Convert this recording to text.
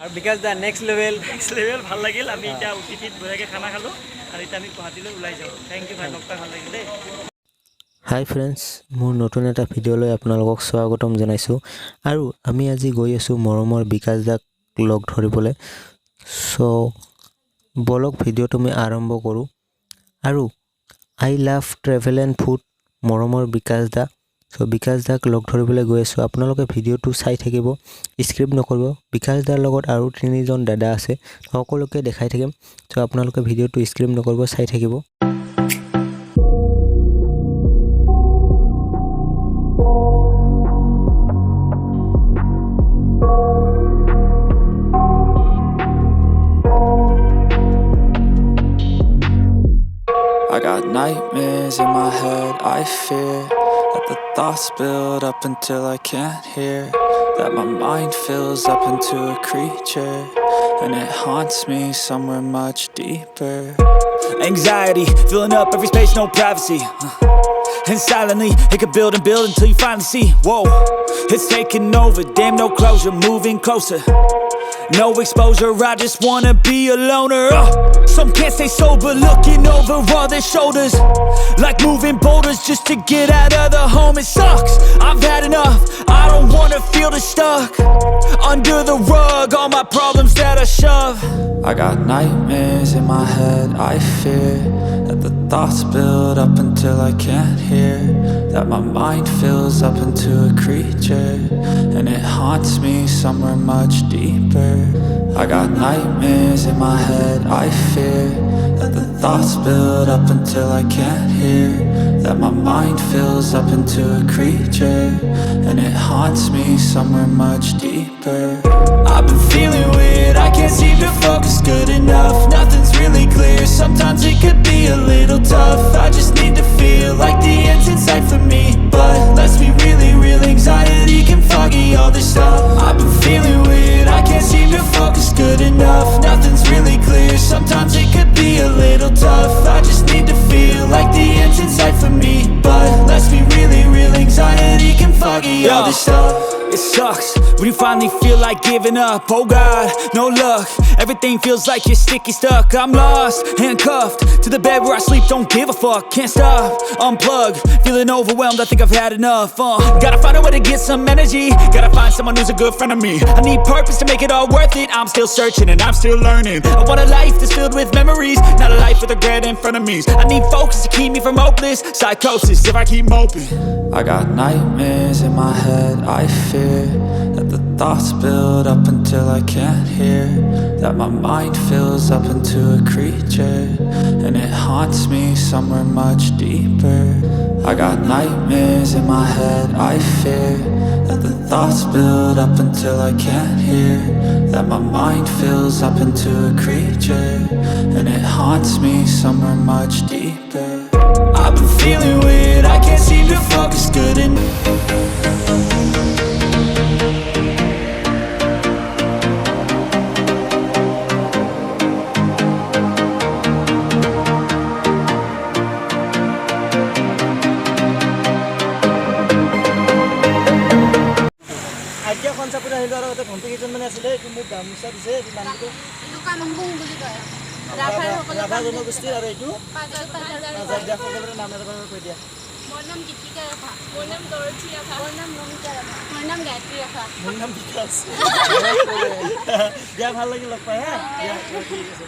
আৰু বিকাশ the next level ভাল লাগিল আমি এতিয়া অতিথিত বঢ়িয়াকৈ খানা খালোঁ আৰু এতিয়া আমি গুৱাহাটীলৈ ওলাই যাওঁ থেংক ইউ ভাই লগ পাই ভাল লাগিল দেই হাই ফ্ৰেণ্ডছ মোৰ নতুন এটা ভিডিঅ'লৈ আপোনালোকক স্বাগতম জনাইছোঁ আৰু আমি আজি গৈ আছোঁ মৰমৰ বিকাশ দাক লগ ধৰিবলৈ চ' বলক ভিডিঅ'টো আমি আৰম্ভ কৰোঁ আৰু I love travel and food মৰমৰ বিকাশ দা চ' বিকাশ দাক লগ ধৰিবলৈ গৈ আছোঁ আপোনালোকে ভিডিঅ'টো চাই থাকিব স্ক্ৰিপ্ট নকৰিব বিকাশ দাৰ লগত আৰু তিনিজন দাদা আছে সকলোকে দেখাই থাকিম চ' আপোনালোকে ভিডিঅ'টো স্ক্ৰিপ্ট নকৰিব চাই থাকিব I got nightmares in my head, I fear that the thoughts build up until I can't hear, that my mind fills up into a creature, and it haunts me somewhere much deeper. Anxiety, filling up every space, no privacy, and silently, it could build and build until you finally see, whoa, it's taking over, damn no closure, moving closer. No exposure, I just wanna be a loner. Some can't stay sober, looking over all their shoulders, like moving boulders just to get out of the home. It sucks, I've had enough, I don't wanna feel the stuck under the rug, all my problems that I shove. I got nightmares in my head, I fear that the thoughts build up until I can't hear, that my mind fills up into a creature, and it haunts me somewhere much deeper. I got nightmares in my head, I fear that the thoughts build up until I can't hear, that my mind fills up into a creature, and it haunts me somewhere much deeper. I've been feeling weird, I can't seem to focus good enough, nothing's really clear, sometimes it could be a little tough, I just need to feel like the end's in sight for me, but let's be really real, anxiety can foggy all this stuff. I've been feeling weird, I can't seem to focus good enough, nothing's really clear, sometimes it could be a little tough, I just need to feel like the end's in sight for me, but let's be really real, anxiety can foggy all this stuff. It sucks when you finally feel like giving up. Oh God, no luck. Everything feels like you're sticky stuck. I'm lost, handcuffed to the bed where I sleep. Don't give a fuck, can't stop. Unplug, feeling overwhelmed. I think I've had enough. Gotta find a way to get some energy. Gotta find someone who's a good friend of me. I need purpose to make it all worth it. I'm still searching and I'm still learning. I want a life that's filled with memories, not a life with regret and frenemies. I need focus to keep me from hopeless psychosis if I keep moping. I got nightmares in my head, I fear that the thoughts build up until I can't hear, that my mind fills up into a creature, and it haunts me somewhere much deeper. I got nightmares in my head, I fear that the thoughts build up until I can't hear, that my mind fills up into a creature, and it haunts me somewhere much deeper. I've been feeling weird, I can't seem to focus good enough. এতিয়া কনচাপত আহিলোঁ আৰু এটা ভণ্টি কেইজনমানে আছিলে এইটো মোক গামোচা দিছে এইটো নামটো ৰাভা জনগোষ্ঠীৰ আৰু এইটো দিয়া সকলোৰে নাম এটা কৈ দিয়া মোৰ নাম গীতিকা ৰাভা মোৰ নাম দৰথী ৰাভা মোৰ নাম নমিতা ৰাভা মোৰ নাম গায়ত্ৰী ৰাভা মোৰ নাম বিকাশ দিয়া ভাল লাগিল লগ পাই হা দিয়া ঠিক আছে